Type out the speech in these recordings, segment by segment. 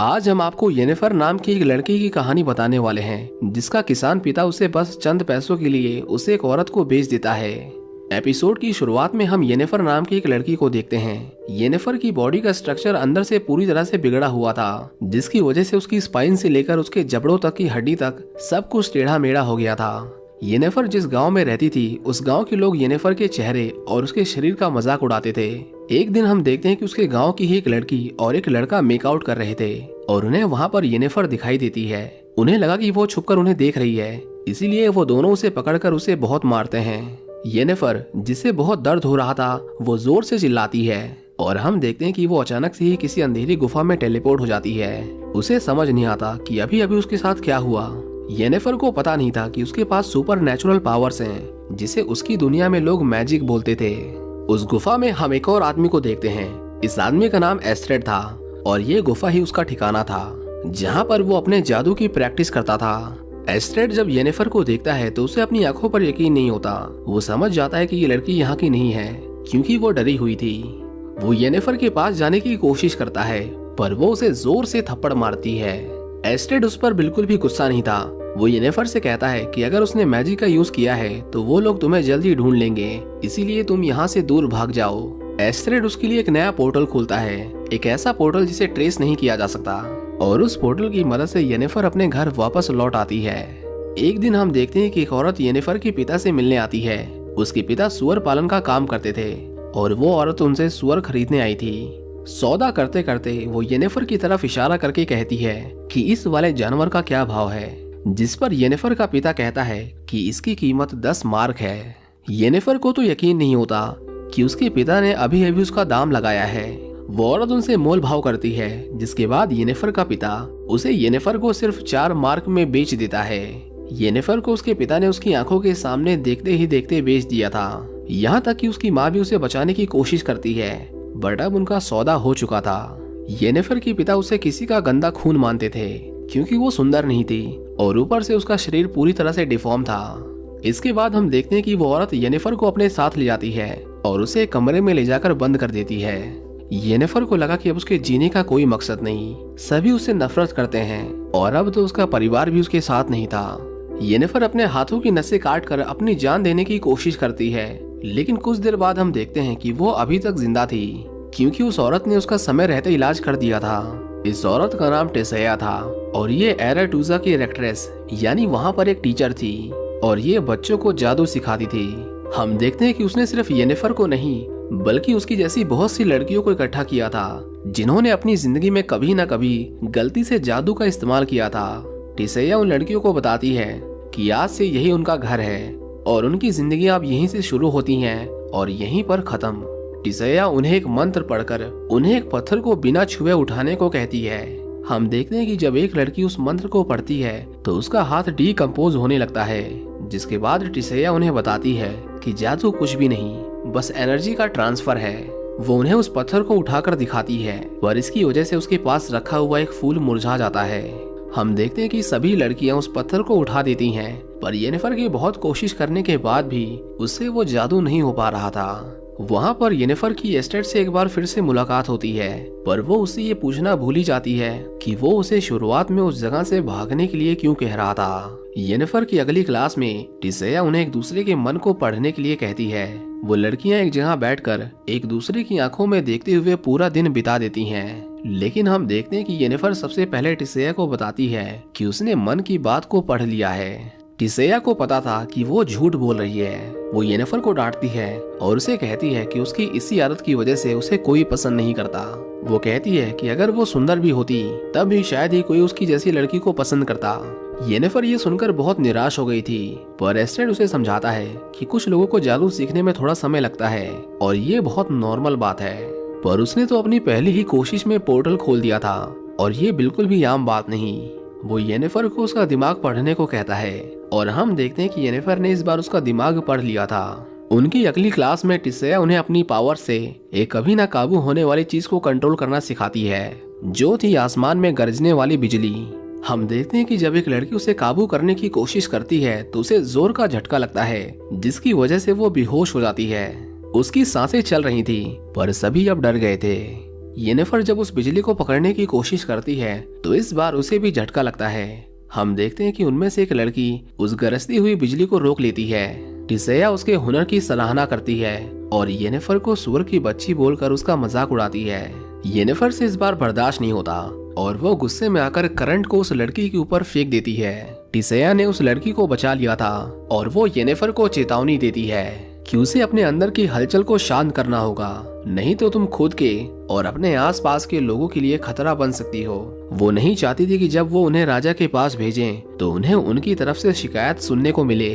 आज हम आपको येनिफर नाम की एक लड़की की कहानी बताने वाले हैं, जिसका किसान पिता उसे बस चंद पैसों के लिए उसे एक औरत को बेच देता है। एपिसोड की शुरुआत में हम येनिफर नाम की एक लड़की को देखते हैं। येनिफर की बॉडी का स्ट्रक्चर अंदर से पूरी तरह से बिगड़ा हुआ था, जिसकी वजह से उसकी स्पाइन से लेकर उसके जबड़ों तक की हड्डी तक सब कुछ टेढ़ा मेढ़ा हो गया था। येनिफर जिस गांव में रहती थी, उस गांव के लोग येनिफर के चेहरे और उसके शरीर का मजाक उड़ाते थे। एक दिन हम देखते हैं कि उसके गांव की ही एक लड़की और एक लड़का मेकआउट कर रहे थे और उन्हें वहां पर येनिफर दिखाई देती है। उन्हें लगा कि वो छुपकर उन्हें देख रही है, इसीलिए वो दोनों उसे पकड़कर उसे बहुत मारते हैं। येनिफर, जिसे बहुत दर्द हो रहा था, वो जोर से चिल्लाती है और हम देखते हैं कि वो अचानक से ही किसी अंधेरी गुफा में टेलीपोर्ट हो जाती है। उसे समझ नहीं आता कि अभी अभी उसके साथ क्या हुआ। येनिफर को पता नहीं था कि उसके पास सुपर नेचुरल पावर्स हैं, जिसे उसकी दुनिया में लोग मैजिक बोलते थे। उस गुफा में हम एक और आदमी को देखते हैं। इस आदमी का नाम एस्ट्रेड था और ये गुफा ही उसका ठिकाना था, जहाँ पर वो अपने जादू की प्रैक्टिस करता था। एस्ट्रेड जब येनिफर को देखता है तो उसे अपनी आंखों पर यकीन नहीं होता। वो समझ जाता है कि ये लड़की यहाँ की नहीं है, क्योंकि वो डरी हुई थी। वो येनिफर के पास जाने की कोशिश करता है, पर वो उसे जोर से थप्पड़ मारती है। एस्ट्रेड उस पर बिल्कुल भी गुस्सा नहीं था। वो येनिफर से कहता है कि अगर उसने मैजिक का यूज किया है तो वो लोग तुम्हें जल्दी ढूंढ लेंगे, इसीलिए तुम यहाँ से दूर भाग जाओ। एस्ट्रेड उसके लिए एक नया पोर्टल खोलता है, एक ऐसा पोर्टल जिसे ट्रेस नहीं किया जा सकता, और उस पोर्टल की मदद से येनिफर अपने घर वापस लौट आती है। एक दिन हम देखते हैं कि एक औरत येनिफर के पिता से मिलने आती है। उसके पिता सुअर पालन का काम करते थे और वो औरत उनसे सुअर खरीदने आई थी। सौदा करते करते वो येनिफर की तरफ इशारा करके कहती है कि इस वाले जानवर का क्या भाव है, जिस पर येनिफर का पिता कहता है कि इसकी कीमत 10 मार्क है। येनिफर को तो यकीन नहीं होता कि उसके पिता ने अभी अभी उसका दाम लगाया है। वो औरत उनसे मोल भाव करती है, जिसके बाद येनिफर का पिता उसे येनिफर को सिर्फ 4 मार्क में बेच देता है। येनिफर को उसके पिता ने उसकी आंखों के सामने देखते ही देखते बेच दिया था। यहाँ तक कि उसकी माँ भी उसे बचाने की कोशिश करती है, बट अब उनका सौदा हो चुका था। येनिफर के पिता उसे किसी का गंदा खून मानते थे, क्योंकि वो सुंदर नहीं थी और ऊपर से उसका शरीर पूरी तरह से डिफॉर्म था। इसके बाद हम देखते हैं कि वो औरत येनिफर को अपने साथ ले जाती है और उसे कमरे में ले जाकर बंद कर देती है। येनिफर को लगा कि अब उसके जीने का कोई मकसद नहीं, सभी उससे नफरत करते हैं और अब तो उसका परिवार भी उसके साथ नहीं था। येनिफर अपने हाथों की नसें काट कर अपनी जान देने की कोशिश करती है, लेकिन कुछ देर बाद हम देखते हैं कि वो अभी तक जिंदा थी, क्योंकि उस औरत ने उसका समय रहते इलाज कर दिया था। इस औरत का नाम टेसैया था और ये एराटूजा की एक्ट्रेस यानी वहाँ पर एक टीचर थी और ये बच्चों को जादू सिखाती थी। हम देखते हैं कि उसने सिर्फ येनिफर को नहीं, बल्कि उसकी जैसी बहुत सी लड़कियों को इकट्ठा किया था, जिन्होंने अपनी जिंदगी में कभी न कभी गलती से जादू का इस्तेमाल किया था। टेसैया उन लड़कियों को बताती है कि आज से यही उनका घर है और उनकी जिंदगी अब यहीं से शुरू होती है और यहीं पर खत्म। टेसैया उन्हें एक मंत्र पढ़कर उन्हें एक पत्थर को बिना छुए उठाने को कहती है। हम देखते हैं कि जब एक लड़की उस मंत्र को पढ़ती है तो उसका हाथ डीकंपोज होने लगता है, जिसके बाद टेसैया उन्हें बताती है कि जादू कुछ भी नहीं, बस एनर्जी का ट्रांसफर है। वो उन्हें उस पत्थर को उठाकर दिखाती है, पर इसकी वजह से उसके पास रखा हुआ एक फूल मुरझा जाता है। हम देखते हैं कि सभी लड़कियां उस पत्थर को उठा देती हैं, पर येनिफर की बहुत कोशिश करने के बाद भी उससे वो जादू नहीं हो पा रहा था। वहाँ पर येनिफर की एस्ट्रेड से एक बार फिर से मुलाकात होती है, पर वो उससे ये पूछना भूल ही जाती है कि वो उसे शुरुआत में उस जगह से भागने के लिए क्यों कह रहा था। येनिफर की अगली क्लास में टेसैया उन्हें एक दूसरे के मन को पढ़ने के लिए कहती है। वो लड़कियां एक जगह बैठकर एक दूसरे की आंखों में देखते हुए पूरा दिन बिता देती हैं। लेकिन हम देखते हैं कि येनिफर सबसे पहले टेसैया को बताती है कि उसने मन की बात को पढ़ लिया है। टेसैया को पता था कि वो झूठ बोल रही है। वो येनिफर को डांटती है और उसे कहती है कि उसकी इसी आदत की वजह से उसे कोई पसंद नहीं करता। वो कहती है कि अगर वो सुंदर भी होती तब भी शायद ही कोई उसकी जैसी लड़की को पसंद करता। येनिफर ये सुनकर बहुत निराश हो गई थी, पर एस्ट्रेड उसे समझाता है कि कुछ लोगों को जादू सीखने में थोड़ा समय लगता है और ये बहुत नॉर्मल बात है। पर उसने तो अपनी पहली ही कोशिश में पोर्टल खोल दिया था और ये बिल्कुल भी आम बात नहीं। वो येनिफर को उसका दिमाग पढ़ने को कहता है और हम देखते हैं कि येनिफर ने इस बार उसका दिमाग पढ़ लिया था। उनकी अगली क्लास में टेसैया उन्हें अपनी पावर से एक कभी ना काबू होने वाली चीज को कंट्रोल करना सिखाती है, जो थी आसमान में गरजने वाली बिजली। हम देखते हैं कि जब एक लड़की उसे काबू करने की कोशिश करती है तो उसे जोर का झटका लगता है, जिसकी वजह से वो बेहोश हो जाती है। उसकी सांसें चल रही थी, पर सभी अब डर गए थे। येनिफर जब उस बिजली को पकड़ने की कोशिश करती है तो इस बार उसे भी झटका लगता है। हम देखते हैं कि उनमें से एक लड़की उस गरजती हुई बिजली को रोक लेती है। टिसैया उसके हुनर की सराहना करती है और येनिफर को सुअर की बच्ची बोलकर उसका मजाक उड़ाती है। येनिफर से इस बार बर्दाश्त नहीं होता और वो गुस्से में आकर करंट को उस लड़की के ऊपर फेंक देती है। टिसैया ने उस लड़की को बचा लिया था और वो येनिफर को चेतावनी देती है कि उसे अपने अंदर की हलचल को शांत करना होगा, नहीं तो तुम खुद के और अपने आसपास के लोगों के लिए खतरा बन सकती हो। वो नहीं चाहती थी कि जब वो उन्हें राजा के पास भेजें तो उन्हें उनकी तरफ से शिकायत सुनने को मिले।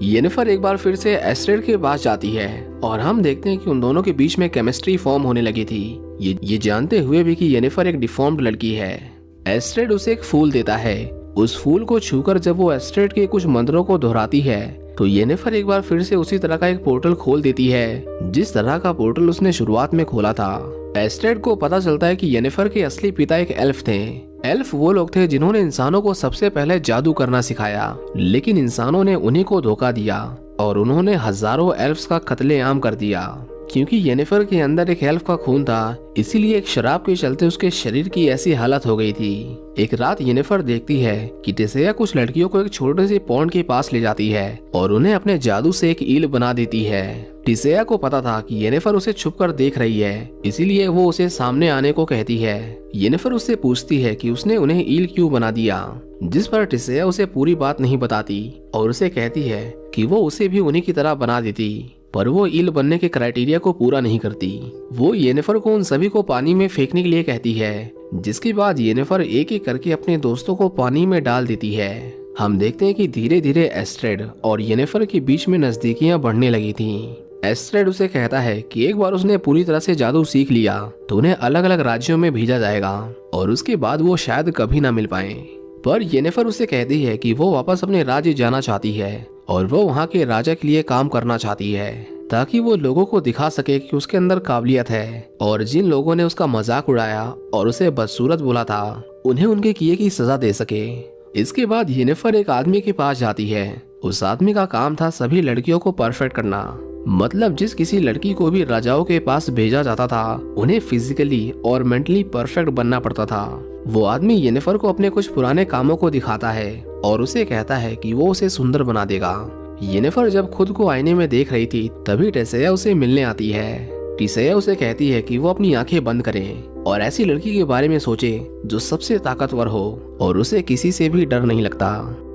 येनिफर एक बार फिर से एस्ट्रेड के पास जाती है और हम देखते हैं कि उन दोनों के बीच में केमिस्ट्री फॉर्म होने लगी थी, ये जानते हुए भी कि येनिफर एक डिफॉर्म्ड लड़की है। एस्ट्रेड उसे एक फूल देता है। उस फूल को छूकर जब वो एस्ट्रेड के कुछ मंत्रों को दोहराती है तो येनिफर एक बार फिर से उसी तरह का एक पोर्टल खोल देती है जिस तरह का पोर्टल उसने शुरुआत में खोला था। एस्ट्रेड को पता चलता है कि येनिफर के असली पिता एक एल्फ थे। एल्फ वो लोग थे जिन्होंने इंसानों को सबसे पहले जादू करना सिखाया, लेकिन इंसानों ने उन्हीं को धोखा दिया और उन्होंने हजारों एल्फ्स का कत्लेआम कर दिया। क्योंकि येनिफर के अंदर एक एल्फ का खून था, इसीलिए एक शराब के चलते उसके शरीर की ऐसी हालत हो गई थी। एक रात येनिफर देखती है कि टिसैया कुछ लड़कियों को एक छोटे से पॉन्ड के पास ले जाती है और उन्हें अपने जादू से एक ईल बना देती है। टिसैया को पता था कि येनिफर उसे छुपकर देख रही है, इसीलिए वो उसे सामने आने को कहती है। येनिफर उससे पूछती है कि उसने उन्हें ईल क्यों बना दिया, जिस पर टिसैया उसे पूरी बात नहीं बताती और उसे कहती है कि वो उसे भी उन्हीं की तरह बना देती, पर वो ईल बनने के क्राइटेरिया को पूरा नहीं करती। वो येनिफर को उन सभी को पानी में फेंकने के लिए कहती है, जिसके बाद येनिफर एक एक करके अपने दोस्तों को पानी में डाल देती है। हम देखते हैं कि धीरे धीरे एस्ट्रेड और येनिफर के बीच में नजदीकियां बढ़ने लगी थीं। एस्ट्रेड उसे कहता है कि एक बार उसने पूरी तरह से जादू सीख लिया तो उन्हें अलग अलग राज्यों में भेजा जाएगा और उसके बाद वो शायद कभी ना मिल पाए। पर येनिफर उसे कहती है कि वो वापस अपने राज्य जाना चाहती है और वो वहाँ के राजा के लिए काम करना चाहती है, ताकि वो लोगों को दिखा सके कि उसके अंदर काबिलियत है और जिन लोगों ने उसका मजाक उड़ाया और उसे बदसूरत बोला था उन्हें उनके किए की सजा दे सके। इसके बाद येनिफर एक आदमी के पास जाती है। उस आदमी का काम था सभी लड़कियों को परफेक्ट करना, मतलब जिस किसी लड़की को भी राजाओं के पास भेजा जाता था उन्हें फिजिकली और मेंटली परफेक्ट बनना पड़ता था। वो आदमी येनिफर को अपने कुछ पुराने कामों को दिखाता है और उसे कहता है कि वो उसे सुंदर बना देगा। येनिफर जब खुद को आईने में देख रही थी तभी टिसैया उसे मिलने आती है। टिसैया उसे कहती है कि वो अपनी आंखें बंद करे और ऐसी लड़की के बारे में सोचे जो सबसे ताकतवर हो और उसे किसी से भी डर नहीं लगता।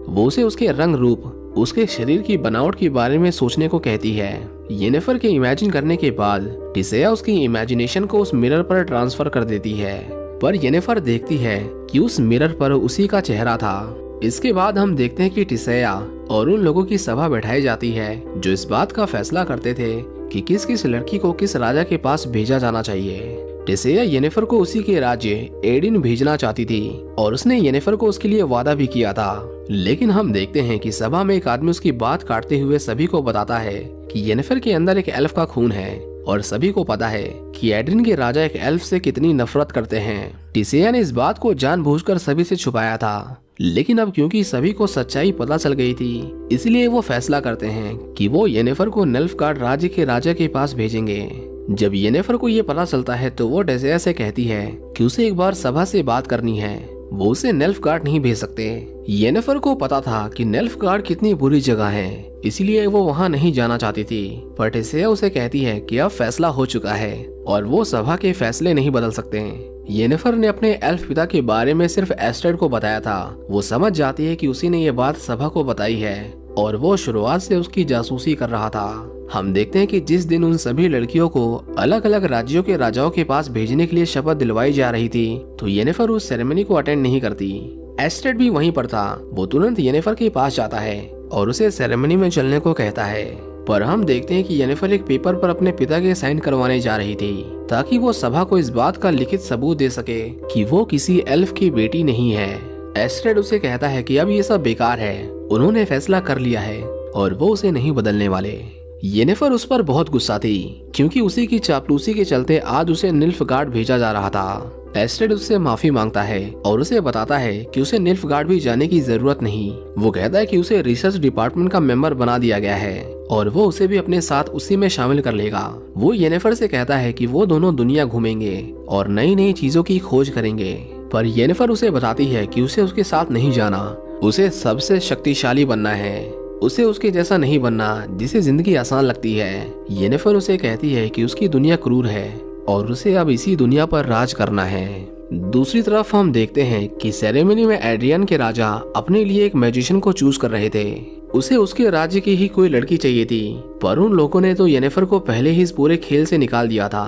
वो उसे उसके रंग रूप, उसके शरीर की बनावट के बारे में सोचने को कहती है। येनिफर के इमेजिन करने के बाद टिसैया उसकी इमेजिनेशन को उस मिरर पर ट्रांसफर कर देती है, पर येनिफर देखती है कि उस मिरर पर उसी का चेहरा था। इसके बाद हम देखते हैं कि टिसैया और उन लोगों की सभा बैठाई जाती है जो इस बात का फैसला करते थे कि किस किस लड़की को किस राजा के पास भेजा जाना चाहिए। टिसैया येनिफर को उसी के राज्य एडिन भेजना चाहती थी और उसने येनिफर को उसके लिए वादा भी किया था, लेकिन हम देखते हैं कि सभा में एक आदमी उसकी बात काटते हुए सभी को बताता है कि येनिफर के अंदर एक एल्फ का खून है और सभी को पता है कि एडिन के राजा एक एल्फ से कितनी नफरत करते हैं। टिसैया ने इस बात को जानबूझकर सभी से छुपाया था, लेकिन अब क्योंकि सभी को सच्चाई पता चल गई थी इसलिए वो फैसला करते हैं कि वो येनिफर को नेल्फगार्ड राज्य के राजा के पास भेजेंगे। जब येनिफर को ये पता चलता है तो वो टिसैया से कहती है कि उसे एक बार सभा से बात करनी है, वो उसे नेल्फगार्ड नहीं भेज सकते। येनिफर को पता था कि नेल्फगार्ड कितनी बुरी जगह है, इसलिए वो वहाँ नहीं जाना चाहती थी, पर टिसैया उसे कहती है कि अब फैसला हो चुका है और वो सभा के फैसले नहीं बदल सकते। येनिफर ने अपने एल्फ पिता के बारे में सिर्फ एस्ट्रेड को बताया था। वो समझ जाती है कि उसी ने ये बात सभा को बताई है और वो शुरुआत से उसकी जासूसी कर रहा था। हम देखते हैं कि जिस दिन उन सभी लड़कियों को अलग अलग राज्यों के राजाओं के पास भेजने के लिए शपथ दिलवाई जा रही थी तो येनिफर उस सेरेमनी को अटेंड नहीं करती। एस्ट्रेड भी वहीं पर था। वो तुरंत येनिफर के पास जाता है और उसे सेरेमनी में चलने को कहता है, पर हम देखते हैं कि येनिफर एक पेपर पर अपने पिता के साइन करवाने जा रही थी ताकि वो सभा को इस बात का लिखित सबूत दे सके कि वो किसी एल्फ की बेटी नहीं है। एस्ट्रेड उसे कहता है कि अब ये सब बेकार है, उन्होंने फैसला कर लिया है और वो उसे नहीं बदलने वाले। येनिफर उस पर बहुत गुस्सा थी क्योंकि उसी की चापलूसी के चलते आज उसे निल्फगार्ड भेजा जा रहा था। एस्टेड उससे माफी मांगता है और उसे बताता है कि उसे निल्फगार्ड भी जाने की जरूरत नहीं। वो कहता है कि उसे रिसर्च डिपार्टमेंट का मेंबर बना दिया गया है और वो उसे भी अपने साथ उसी में शामिल कर लेगा। वो येनिफर से कहता है कि वो दोनों दुनिया घूमेंगे और नई नई चीजों की खोज करेंगे, पर येनिफर उसे बताती है कि उसे उसके साथ नहीं जाना। उसे सबसे शक्तिशाली बनना है, उसे उसके जैसा नहीं बनना जिसे जिंदगी आसान लगती है। येनिफर उसे कहती है कि उसकी दुनिया क्रूर है और उसे अब इसी दुनिया पर राज करना है। दूसरी तरफ हम देखते हैं कि सेरेमनी में एड्रियन के राजा अपने लिए एक मैजिशियन को चूज कर रहे थे। उसे उसके राज्य की ही कोई लड़की चाहिए थी, पर उन लोगों ने तो येनिफर को पहले ही इस पूरे खेल से निकाल दिया था।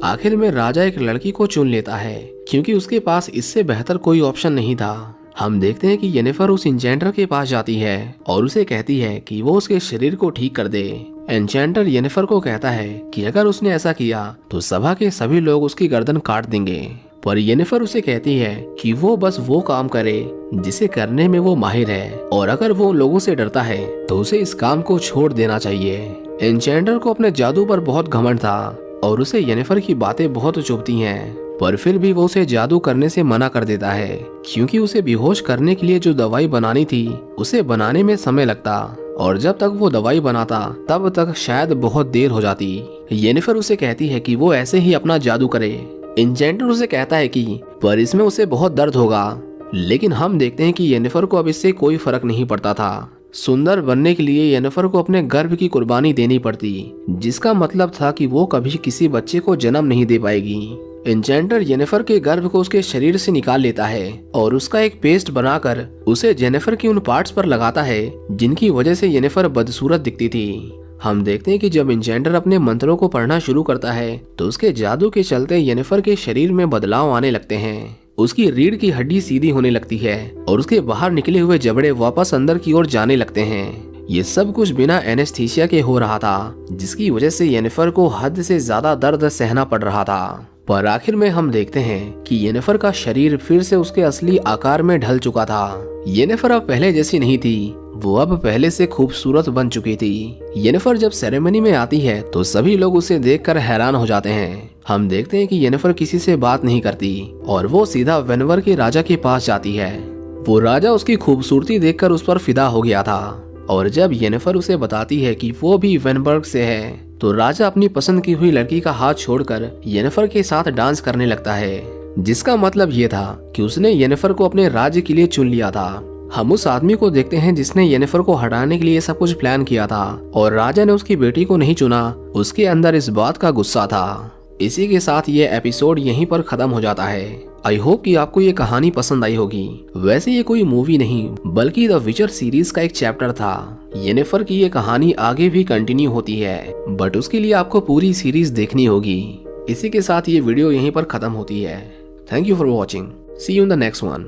आखिर में राजा एक लड़की को चुन लेता है क्योंकि उसके पास इससे बेहतर कोई ऑप्शन नहीं था। हम देखते हैं कि येनिफर उस इंचेंटर के पास जाती है और उसे कहती है कि वो उसके शरीर को ठीक कर दे। एन्चेंटर येनिफर को कहता है कि अगर उसने ऐसा किया तो सभा के सभी लोग उसकी गर्दन काट देंगे, पर येनिफर उसे कहती है कि वो बस वो काम करे जिसे करने में वो माहिर है और अगर वो लोगों से डरता है तो उसे इस काम को छोड़ देना चाहिए। एन्चेंटर को अपने जादू पर बहुत घमंड था और उसे येनिफर की बातें बहुत चुभती हैं, पर फिर भी वो उसे जादू करने से मना कर देता है क्योंकि उसे बेहोश करने के लिए जो दवाई बनानी थी उसे बनाने में समय लगता और जब तक वो दवाई बनाता तब तक शायद बहुत देर हो जाती। येनिफर उसे कहती है कि वो ऐसे ही अपना जादू करे। एन्चेंटर उसे कहता है कि पर इसमें उसे बहुत दर्द होगा, लेकिन हम देखते हैं कि येनिफर को अब इससे कोई फर्क नहीं पड़ता था। सुंदर बनने के लिए येनिफर को अपने गर्भ की कुर्बानी देनी पड़ती, जिसका मतलब था कि वो कभी किसी बच्चे को जन्म नहीं दे पाएगी। एन्चेंटर येनिफर के गर्भ को उसके शरीर से निकाल लेता है और उसका एक पेस्ट बनाकर उसे जेनिफर की उन पार्ट्स पर लगाता है जिनकी वजह से येनिफर बदसूरत दिखती थी। हम देखते हैं कि जब एन्चेंटर अपने मंत्रों को पढ़ना शुरू करता है तो उसके जादू के चलते येनिफर के शरीर में बदलाव आने लगते हैं। उसकी रीढ़ की हड्डी सीधी होने लगती है और उसके बाहर निकले हुए जबड़े वापस अंदर की ओर जाने लगते हैं। ये सब कुछ बिना एनेस्थीसिया के हो रहा था, जिसकी वजह से येनिफर को हद से ज्यादा दर्द सहना पड़ रहा था। पर आखिर में हम देखते हैं कि येनिफर का शरीर फिर से उसके असली आकार में ढल चुका था। येनिफर अब पहले जैसी नहीं थी, वो अब पहले से खूबसूरत बन चुकी थी। येनिफर जब सेरेमनी में आती है तो सभी लोग उसे देखकर हैरान हो जाते हैं। हम देखते हैं कि येनिफर किसी से बात नहीं करती और वो सीधा वेनवर के राजा के पास जाती है। वो राजा उसकी खूबसूरती देखकर उस पर फिदा हो गया था और जब येनिफर उसे बताती है कि वो भी वेनबर्ग से है तो राजा अपनी पसंद की हुई लड़की का हाथ छोड़कर येनिफर के साथ डांस करने लगता है, जिसका मतलब ये था कि उसने येनिफर को अपने राज्य के लिए चुन लिया था। हम उस आदमी को देखते हैं जिसने येनिफर को हटाने के लिए सब कुछ प्लान किया था और राजा ने उसकी बेटी को नहीं चुना, उसके अंदर इस बात का गुस्सा था। इसी के साथ ये एपिसोड यहीं पर खत्म हो जाता है। आई होप कि आपको ये कहानी पसंद आई होगी। वैसे ये कोई मूवी नहीं बल्कि द विचर सीरीज का एक चैप्टर था। येनिफर की ये कहानी आगे भी कंटिन्यू होती है, बट उसके लिए आपको पूरी सीरीज देखनी होगी। इसी के साथ ये वीडियो यहीं पर खत्म होती है। Thank you for watching. See you in the next one.